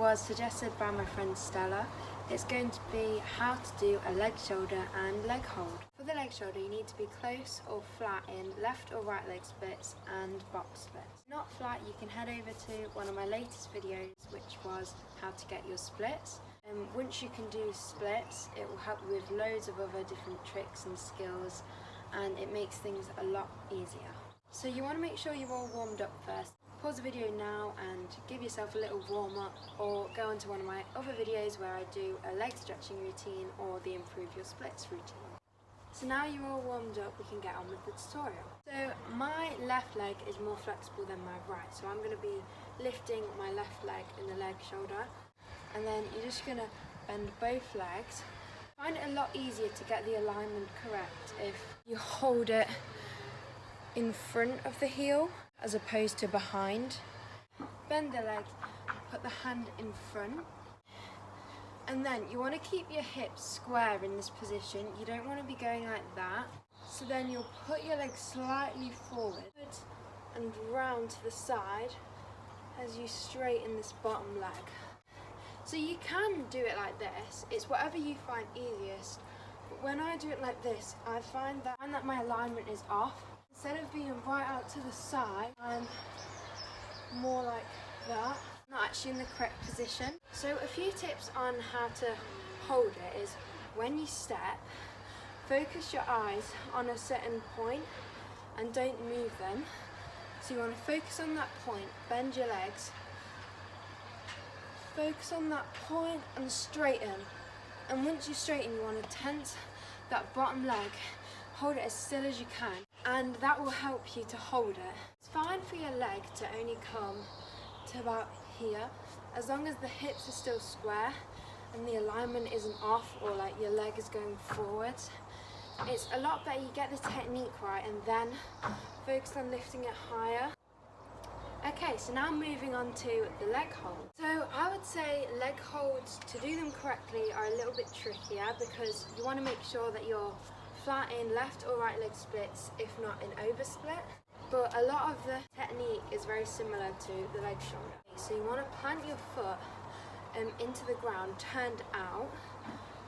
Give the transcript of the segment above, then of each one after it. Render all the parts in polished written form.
was suggested by my friend Stella. It's going to be how to do a leg shoulder and leg hold. For the leg shoulder, you need to be close or flat in left or right leg splits and box splits. Not flat, you can head over to one of my latest videos, which was how to get your splits. And once you can do splits, it will help you with loads of other different tricks and skills, and it makes things a lot easier. So you want to make sure you're all warmed up first. Pause the video now and give yourself a little warm up, or go onto one of my other videos where I do a leg stretching routine or the improve your splits routine. So now you're all warmed up, we can get on with the tutorial. So my left leg is more flexible than my right, so I'm going to be lifting my left leg in the leg shoulder, and then you're just going to bend both legs. Find it a lot easier to get the alignment correct if you hold it in front of the heel as opposed to behind. Bend the legs, put the hand in front, and then you want to keep your hips square in this position. You don't want to be going like that. So then you'll put your legs slightly forward and round to the side as you straighten this bottom leg. So you can do it like this, it's whatever you find easiest, but when I do it like this, I find that my alignment is off. Instead of being right out to the side, I'm more like that, not actually in the correct position. So a few tips on how to hold it is, when you step, focus your eyes on a certain point and don't move them. So you want to focus on that point, bend your legs, focus on that point and straighten. And once you straighten, you want to tense that bottom leg, hold it as still as you can, and that will help you to hold it. It's fine for your leg to only come to about here, as long as the hips are still square and the alignment isn't off, or like your leg is going forward. It's a lot better you get the technique right and then focus on lifting it higher. Okay, so now moving on to the leg hold. So I would say leg holds, to do them correctly, are a little bit trickier because you want to make sure that you're flat in left or right leg splits, if not in over split. But a lot of the technique is very similar to the leg shoulder. So you want to plant your foot into the ground, turned out.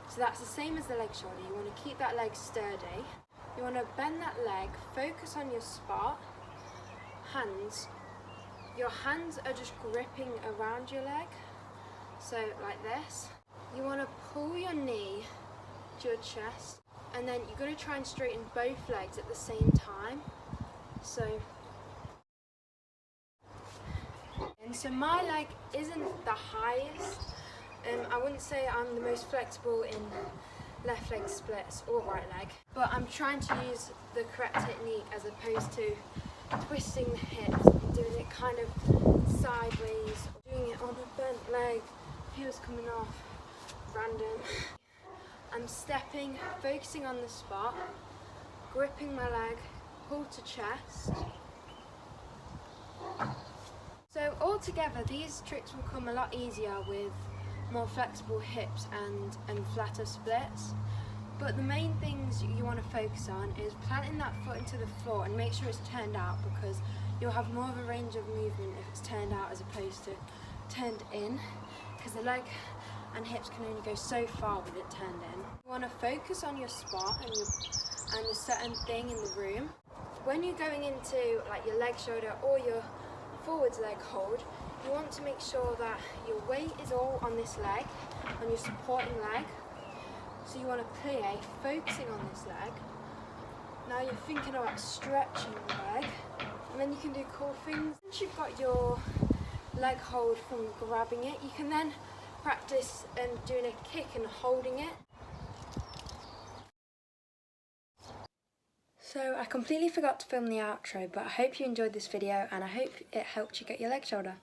So that's the same as the leg shoulder. You want to keep that leg sturdy. You want to bend that leg, focus on your spot, hands. Your hands are just gripping around your leg, so like this. You want to pull your knee to your chest, and then you're going to try and straighten both legs at the same time. So my leg isn't the highest. I wouldn't say I'm the most flexible in left leg splits or right leg, but I'm trying to use the correct technique as opposed to twisting the hips and doing it kind of sideways, or doing it on a bent leg, heels coming off, random. I'm stepping, focusing on the spot, gripping my leg, pull to chest. So altogether, these tricks will come a lot easier with more flexible hips and flatter splits. But the main things you want to focus on is planting that foot into the floor and make sure it's turned out, because you'll have more of a range of movement if it's turned out as opposed to turned in, because the leg and hips can only go so far with it turned in. You want to focus on your spot and a certain thing in the room. When you're going into like your leg shoulder or your forwards leg hold, you want to make sure that your weight is all on this leg, on your supporting leg. So you want to play focusing on this leg. Now you're thinking about stretching the leg, and then you can do cool things. Once you've got your leg hold from grabbing it, you can then practice and doing a kick and holding it. So I completely forgot to film the outro, but I hope you enjoyed this video and I hope it helped you get your leg shoulder.